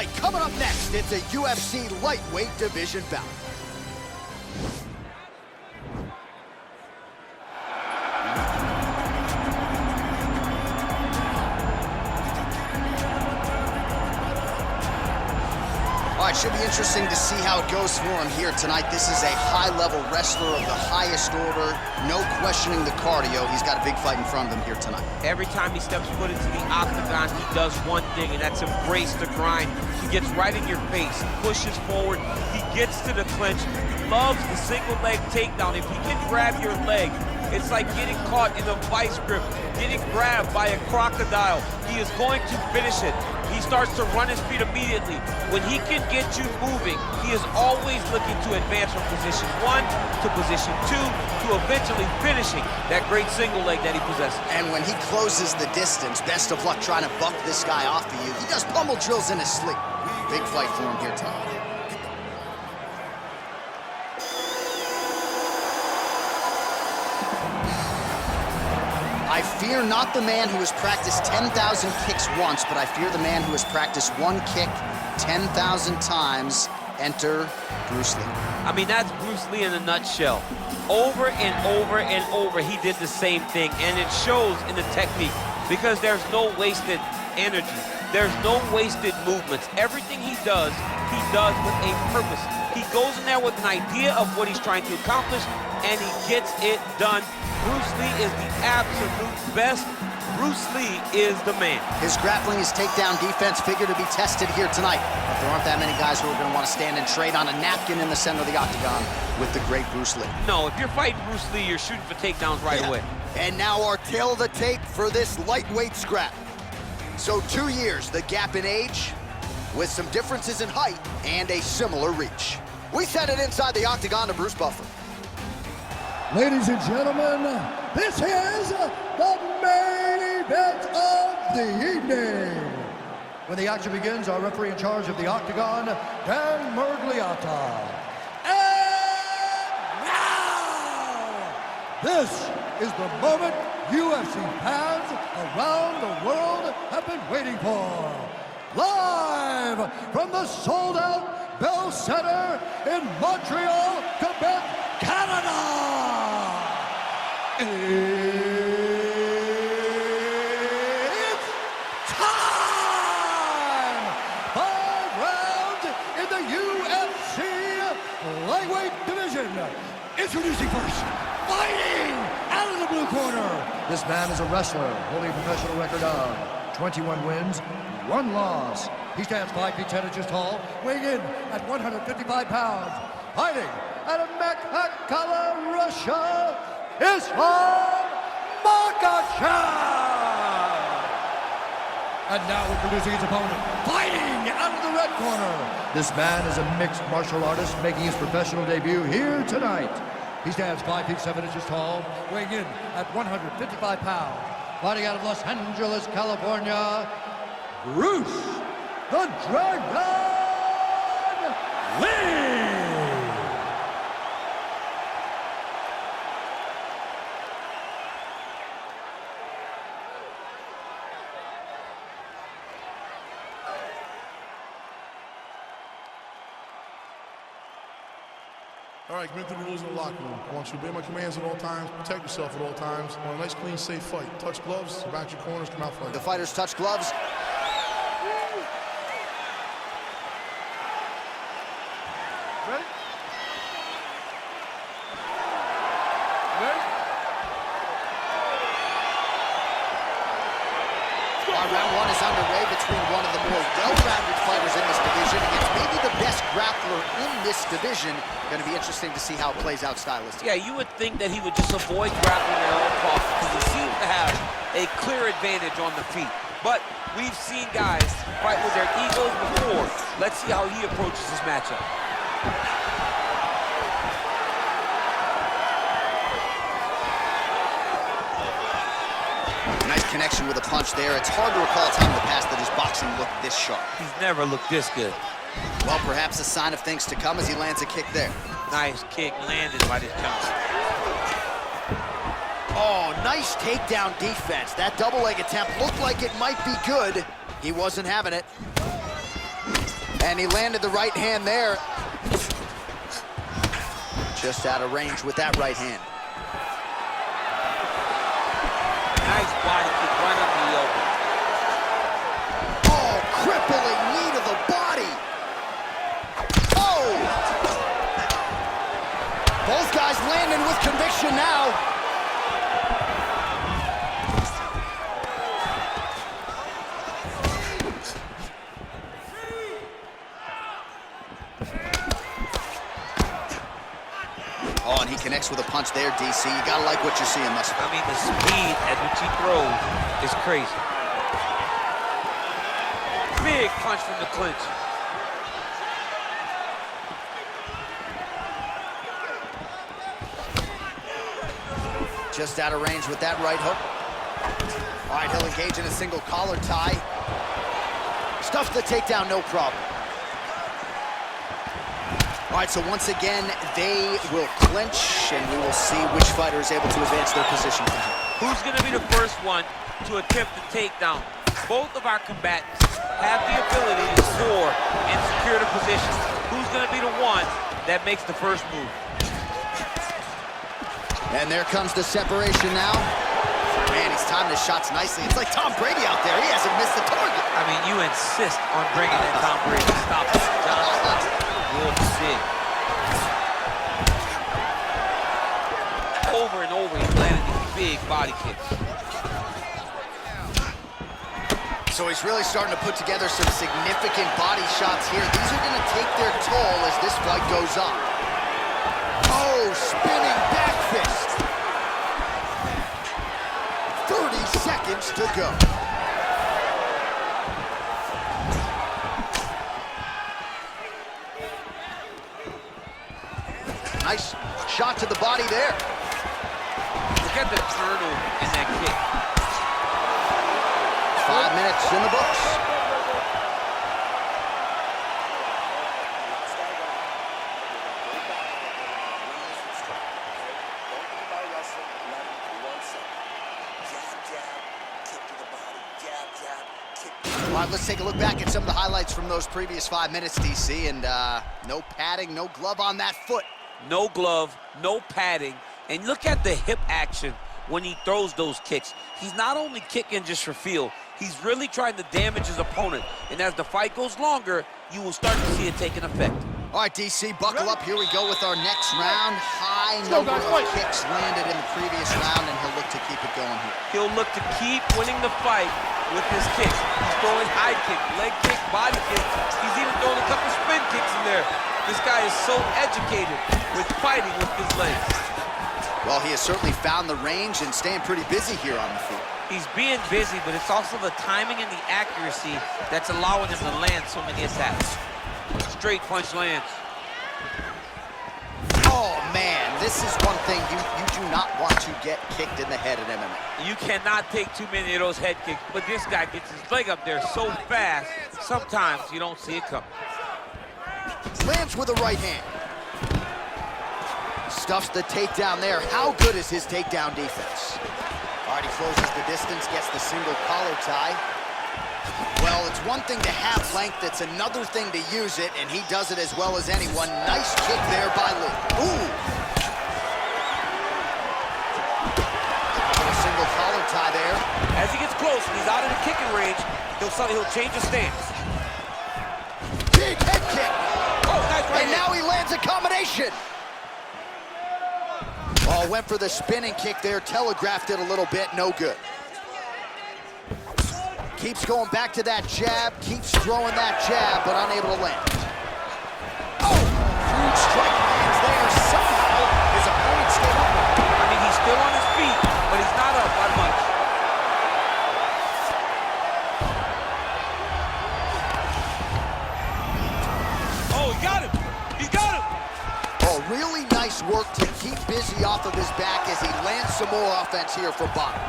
right, coming up next, it's a UFC lightweight division bout. All right, should be interesting to see how it goes for him here tonight. This is a high-level wrestler of the highest order. No questioning the cardio. He's got a big fight in front of him here tonight. Every time he steps foot into the octagon, he does one thing, and that's embrace the grind. He gets right in your face. He pushes forward. He gets to the clinch. He loves the single leg takedown. If he can grab your leg, it's like getting caught in a vice grip, getting grabbed by a crocodile. He is going to finish it. He starts to run his feet immediately. When he can get you moving, he is always looking to advance from position 1 to position 2 to eventually finishing that great single leg that he possesses. And when he closes the distance, best of luck trying to buck this guy off of you. He does pummel drills in his sleep. Big fight for him here tonight. I fear not the man who has practiced 10,000 kicks once, but I fear the man who has practiced one kick 10,000 times. Enter Bruce Lee. I mean, that's Bruce Lee in a nutshell. Over and over and over, he did the same thing, and it shows in the technique because there's no wasted energy. There's no wasted movements. Everything he does with a purpose. He goes in there with an idea of what he's trying to accomplish, and he gets it done. Bruce Lee is the absolute best. Bruce Lee is the man. His grappling, his takedown defense figure to be tested here tonight. But there aren't that many guys who are going to want to stand and trade on a napkin in the center of the octagon with the great Bruce Lee. No, if you're fighting Bruce Lee, you're shooting for takedowns right away. And now our tail of the tape for this lightweight scrap. So 2 years, the gap in age, with some differences in height and a similar reach. We set it inside the octagon to Bruce Buffer. Ladies and gentlemen, this is the main event of the evening. When the action begins, our referee in charge of the octagon, Dan Mergliata. And now, this is the moment UFC fans around the world have been waiting for. Live from the sold-out Bell Center in Montreal, Quebec, Canada. It's time! 5 rounds in the UFC lightweight division. Introducing first, fighting out of the blue corner. This man is a wrestler holding a professional record of 21 wins, 1 loss. He stands 5 feet 10 inches tall, weighing in at 155 pounds. Fighting out of Makhachev, Russia, is Makhachev! And now introducing his opponent, fighting out of the red corner. This man is a mixed martial artist making his professional debut here tonight. He stands 5 feet 7 inches tall, weighing in at 155 pounds. Fighting out of Los Angeles, California, Bruce the Dragon Lee! All right, commit to the rules in the locker room. I want you to obey my commands at all times, protect yourself at all times. I want a nice, clean, safe fight. Touch gloves, back your corners, come out fighting. The fighters touch gloves. Ready? Round 1 is underway between one of the more well-rounded fighters in this division against maybe the best grappler in this division. Going to be interesting to see how it plays out stylistically. Yeah, you would think that he would just avoid grappling at all costs because he seems to have a clear advantage on the feet. But we've seen guys fight with their egos before. Let's see how he approaches this matchup. Nice connection with a punch there. It's hard to recall a time in the past that his boxing looked this sharp. He's never looked this good. Well, perhaps a sign of things to come as he lands a kick there. Nice kick landed by this Johnson. Oh, nice takedown defense. That double leg attempt looked like it might be good. He wasn't having it. And he landed the right hand there. Just out of range with that right hand. Nice body kick right under the elbow. Oh, crippling knee to the body. Oh! Both guys landing with conviction now. Oh, and he connects with a punch there, DC. You gotta like what you're seeing thus far. I mean, the speed at which he throws is crazy. Big punch from the clinch. Just out of range with that right hook. All right, he'll engage in a single collar tie. Stuffs the takedown, no problem. All right, so once again, they will clinch, and we will see which fighter is able to advance their position. Who's going to be the first one to attempt the takedown? Both of our combatants have the ability to score and secure the position. Who's going to be the one that makes the first move? And there comes the separation now. Man, he's timing his shots nicely. It's like Tom Brady out there. He hasn't missed the target. I mean, you insist on bringing in Tom Brady. Stop it. Good sit. Over and over, he's landing these big body kicks. So he's really starting to put together some significant body shots here. These are going to take their toll as this fight goes on. Oh, spinning back fist. 30 seconds to go. Nice shot to the body there. Look at the turnover in that kick. 5 minutes in the books. All right, let's take a look back at some of the highlights from those previous 5 minutes, DC, and no padding, no glove on that foot. No glove, no padding, and look at the hip action when he throws those kicks. He's not only kicking just for feel, he's really trying to damage his opponent, and as the fight goes longer, you will start to see it take an effect. All right, DC, buckle up. Here we go with our next round. High number of kicks landed in the previous round, and he'll look to keep it going here. He'll look to keep winning the fight with his kicks. He's throwing high kick, leg kick, body kick. He's even throwing a couple spin kicks in there. This guy is so educated with fighting with his legs. Well, he has certainly found the range and staying pretty busy here on the field. He's being busy, but it's also the timing and the accuracy that's allowing him to land so many attacks. Straight punch lands. Oh, man, this is one thing you do not want to get kicked in the head in MMA. You cannot take too many of those head kicks, but this guy gets his leg up there so fast, sometimes you don't see it coming. Lands with a right hand. Stuffs the takedown there. How good is his takedown defense? All right, he closes the distance, gets the single collar tie. Well, it's one thing to have length, it's another thing to use it, and he does it as well as anyone. Nice kick there by Lee. Ooh! A single collar tie there. As he gets close and he's out of the kicking range, he'll change his stance. Big head kick. Oh, nice right And now he lands a combination. Oh, went for the spinning kick there, telegraphed it a little bit, no good. Keeps going back to that jab, keeps throwing that jab, but unable to land. Oh, huge strike lands there. Somehow, his opponent stayed up. I mean, he's still on his feet, but he's not up by much. Oh, he got him. He got him. Oh, really nice work to keep busy off of his back as he lands some more offense here for bottom.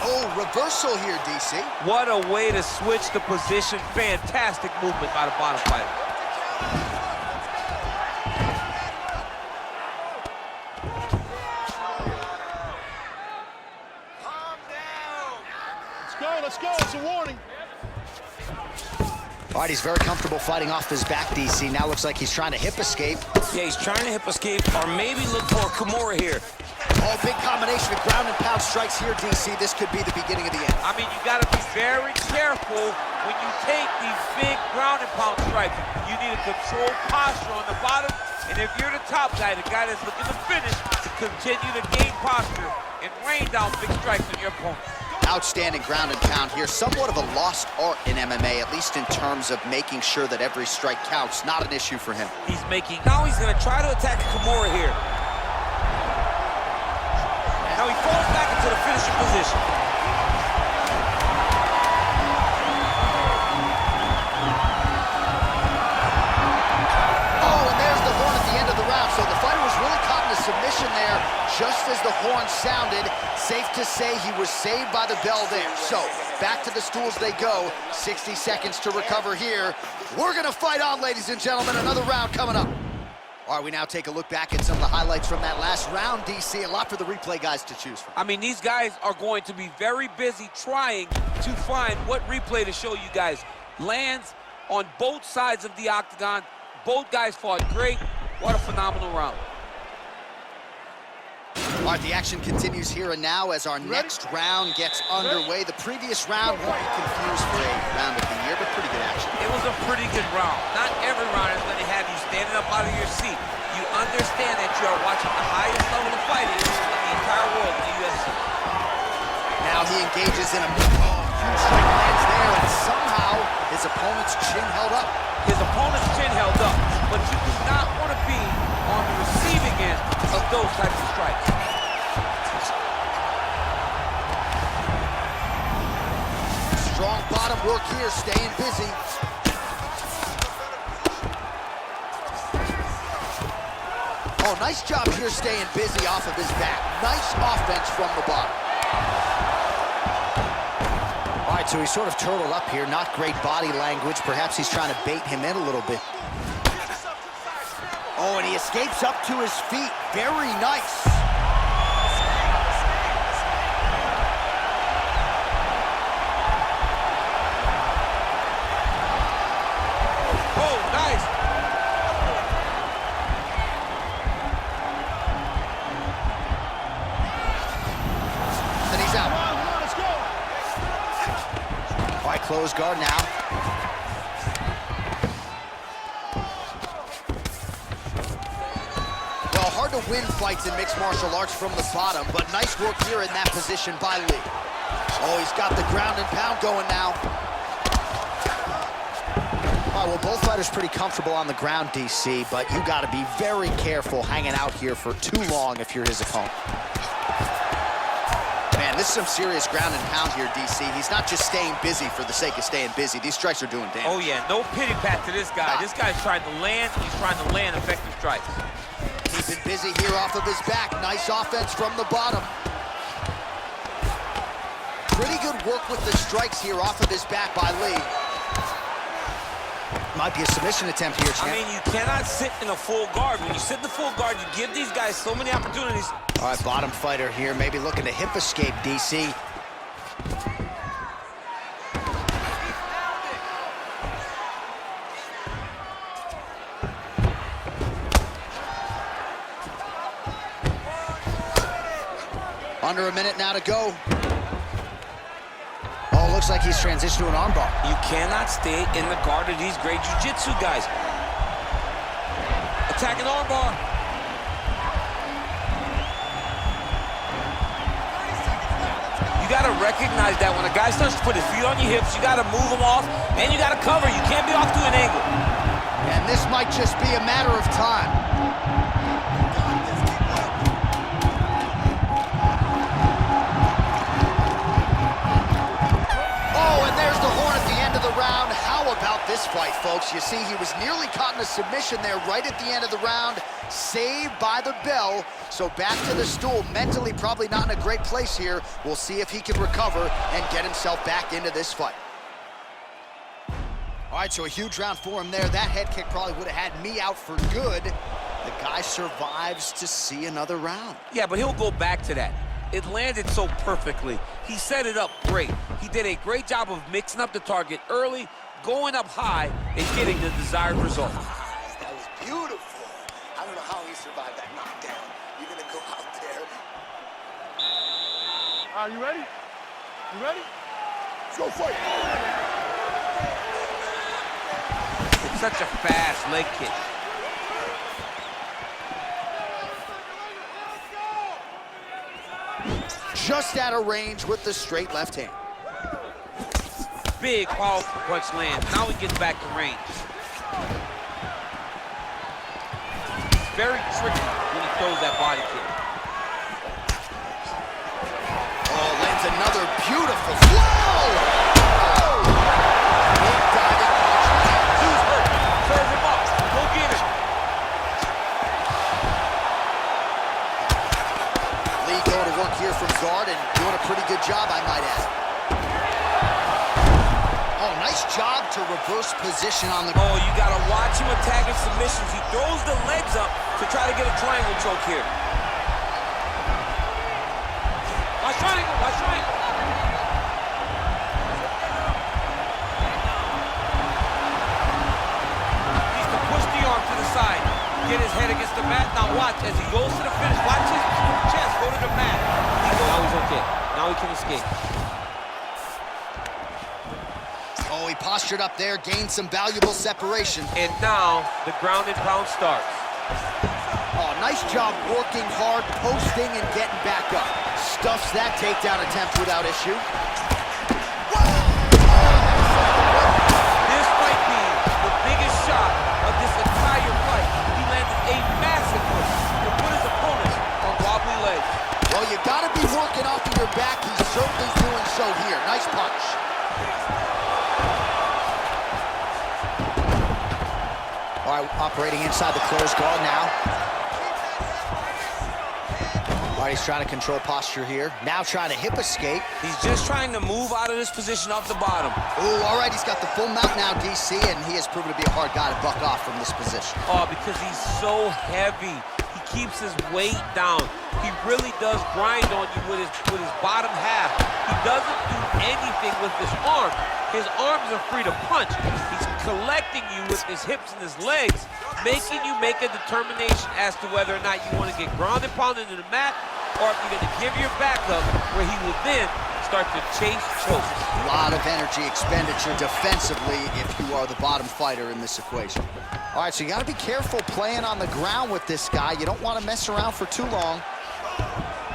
Oh, reversal here, DC. What a way to switch the position. Fantastic movement by the bottom fighter. Let's go, it's a warning. All right, he's very comfortable fighting off his back, DC. Now looks like he's trying to hip escape. Yeah, he's trying to hip escape or maybe look for a Kimura here. Oh, big combination of ground and pound strikes here, DC. This could be the beginning of the end. I mean, you got to be very careful when you take these big ground and pound strikes. You need a controlled posture on the bottom, and if you're the top guy, the guy that's looking to finish, to continue to gain posture and rain down big strikes on your opponent. Outstanding ground and pound here. Somewhat of a lost art in MMA, at least in terms of making sure that every strike counts. Not an issue for him. Now he's going to try to attack Kimura here. Now he falls back into the finishing position. Oh, and there's the horn at the end of the round. So the fighter was really caught in a submission there just as the horn sounded. Safe to say he was saved by the bell there. So back to the stools they go. 60 seconds to recover here. We're going to fight on, ladies and gentlemen. Another round coming up. All right, we now take a look back at some of the highlights from that last round, DC. A lot for the replay guys to choose from. I mean, these guys are going to be very busy trying to find what replay to show you guys. Lands on both sides of the octagon. Both guys fought great. What a phenomenal round. All right, the action continues here and now as our next round gets underway. The previous round won't be confused for a round of the year, but pretty good action. It was a pretty good round. Not every round is going to have you standing up out of your seat. You understand that you are watching the highest level of fighting in the entire world in the UFC. Now he engages in a huge strike lands there, and somehow his opponent's chin held up. His opponent's chin held up, but you do not want to be on the receiving end of those types of strikes. Strong bottom work here, staying busy. Oh, nice job here staying busy off of his back. Nice offense from the bottom. All right, so he's sort of turtled up here. Not great body language. Perhaps he's trying to bait him in a little bit. Oh, and he escapes up to his feet. Very nice. Close guard now. Well, hard to win fights in mixed martial arts from the bottom, but nice work here in that position by Lee. Oh, he's got the ground and pound going now. All right, well, both fighters pretty comfortable on the ground, DC, but you got to be very careful hanging out here for too long if you're his opponent. Man, this is some serious ground and pound here, DC. He's not just staying busy for the sake of staying busy. These strikes are doing damage. Oh, yeah, no pity pat to this guy. This guy's trying to land. He's trying to land effective strikes. Keeping busy here off of his back. Nice offense from the bottom. Pretty good work with the strikes here off of his back by Lee. Might be a submission attempt here, champ. I mean, you cannot sit in a full guard. When you sit in the full guard, you give these guys so many opportunities. All right, bottom fighter here, maybe looking to hip escape, DC. Under a minute now to go. Oh, looks like he's transitioned to an armbar. You cannot stay in the guard of these great jiu-jitsu guys. Attacking armbar. You got to recognize that when a guy starts to put his feet on your hips, you got to move him off, and you got to cover. You can't be off to an angle. And this might just be a matter of time. Oh, and there's the horn at the end of the round. How about this fight, folks? You see, he was nearly caught in a submission there right at the end of the round. Saved by the bell. So back to the stool. Mentally probably not in a great place here. We'll see if he can recover and get himself back into this fight. All right, so a huge round for him there. That head kick probably would have had me out for good. The guy survives to see another round. Yeah, but he'll go back to that. It landed so perfectly. He set it up great. He did a great job of mixing up the target early, going up high and getting the desired result. That was beautiful. I don't know how he survived that knockdown. You're gonna go out there. Are you ready? You ready? Let's go fight. It's such a fast leg kick. Just out of range with the straight left hand. Big, powerful punch lands. Now he gets back to range. It's very tricky when he throws that body kick. Oh, lands another beautiful flow! Oh! Big diving punch. He's hurt. Serve him up. Go get him. Lee going to work here from guard and doing a pretty good job, I might add. Oh, nice job to reverse position on the... Oh, you gotta watch him attacking submissions. He throws the legs up to try to get a triangle choke here. Watch triangle, watch triangle. Needs to push the arm to the side. Get his head against the mat. Now watch as he goes to the finish. Watch his chest go to the mat. Now he's okay. Now he can escape. Oh, he postured up there, gained some valuable separation. And now the ground and pound starts. Oh, nice job working hard, posting, and getting back up. Stuffs that takedown attempt without issue. This might be the biggest shot of this entire fight. He landed a massive push to put his opponent on wobbly legs. Well, you gotta be working off of your back. He's certainly doing so here. Nice punch. All right, operating inside the closed guard now. All right, he's trying to control posture here. Now trying to hip escape. He's just trying to move out of this position off the bottom. Ooh, all right, he's got the full mount now, DC, and he has proven to be a hard guy to buck off from this position. Oh, because he's so heavy. He keeps his weight down. He really does grind on you with his bottom half. He doesn't do anything with his arm. His arms are free to punch. He's collecting you with his hips and his legs, making you make a determination as to whether or not you want to get ground and pound into the mat, or if you're going to give your back up, where he will then start to chase chokes. A lot of energy expenditure defensively if you are the bottom fighter in this equation. All right, so you got to be careful playing on the ground with this guy. You don't want to mess around for too long.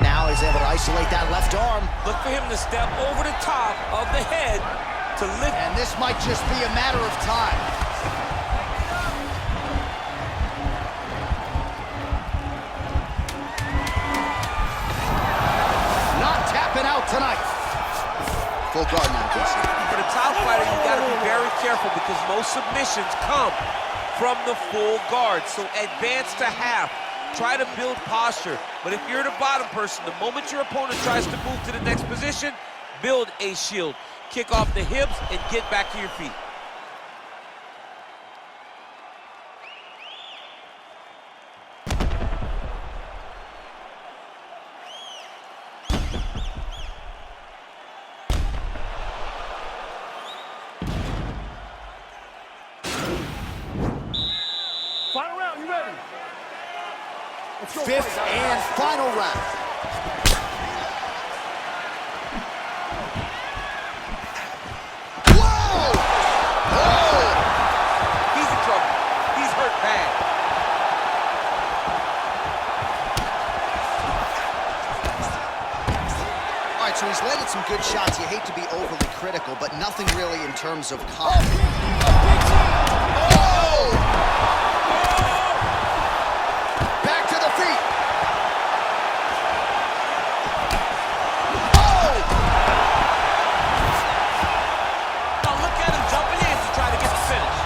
Now he's able to isolate that left arm. Look for him to step over the top of the head to lift. And this might just be a matter of time. Not tapping out tonight. Full guard now, DC. For the top fighter, you got to be very careful because most submissions come from the full guard. So advance to half. Try to build posture. But if you're the bottom person, the moment your opponent tries to move to the next position, build a shield. Kick off the hips and get back to your feet. Final round, you ready? Let's go. Fifth and final round. Whoa! Oh! He's in trouble. He's hurt bad. All right, so he's landed some good shots. You hate to be overly critical, but nothing really in terms of comp. Oh! Back to the feet. Oh! Now look at him jumping in to try to get the finish.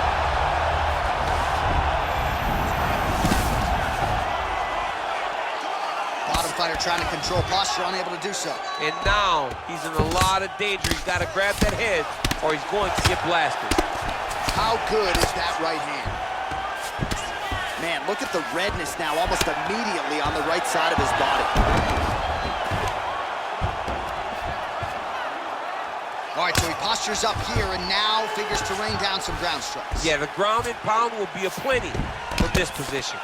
Bottom fighter trying to control posture, unable to do so. And now he's in a lot of danger. He's got to grab that head or he's going to get blasted. How good is that right hand? Man, look at the redness now, almost immediately on the right side of his body. All All right, so he postures up here and now figures to rain down some ground strikes. Yeah, the ground and pound will be aplenty from this position.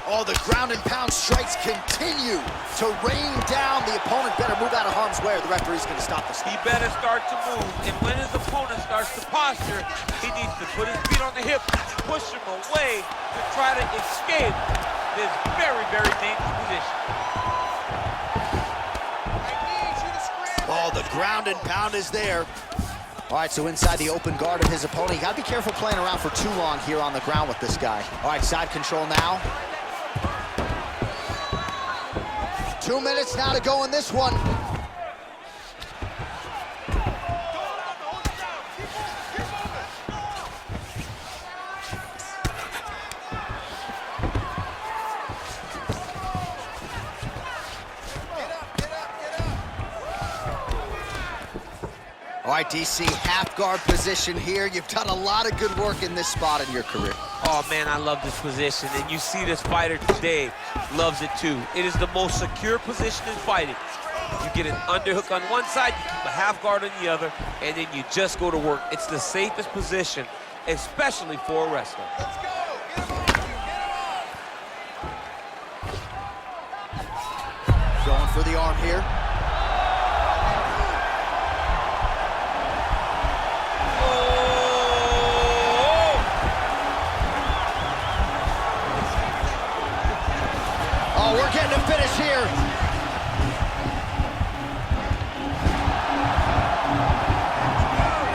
Oh, the ground and pound strikes continue to rain down. The opponent better move out of harm's way or the referee's going to stop this. He better start to move, and when his opponent starts to posture, he needs to put his feet on the hip, push him away to try to escape this very, very dangerous position. Oh, the ground and pound is there. All right, so inside the open guard of his opponent. You got to be careful playing around for too long here on the ground with this guy. All right, side control now. 2 minutes now to go in this one. All right, DC, half guard position here. You've done a lot of good work in this spot in your career. Oh, man, I love this position, and you see this fighter today loves it, too. It is the most secure position in fighting. You get an underhook on one side, you keep a half guard on the other, and then you just go to work. It's the safest position, especially for a wrestler. Let's go. Going for the arm here. Oh, we're getting a finish here.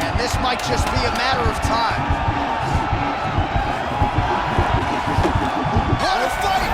And this might just be a matter of time. What a fight!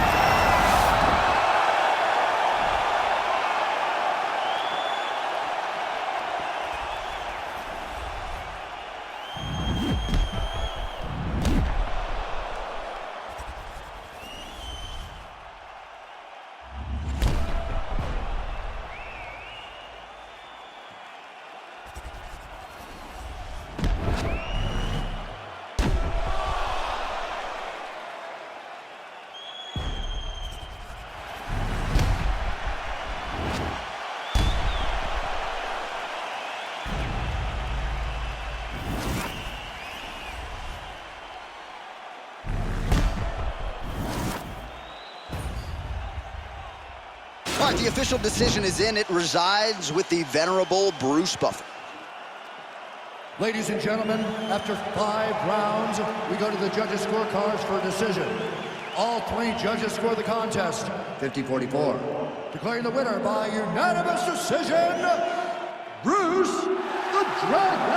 All right, the official decision is in. It resides with the venerable Bruce Buffer. Ladies and gentlemen, after 5 rounds, we go to the judges' scorecards for a decision. All 3 judges score the contest, 50-44. Declaring the winner by unanimous decision, Bruce the Dragon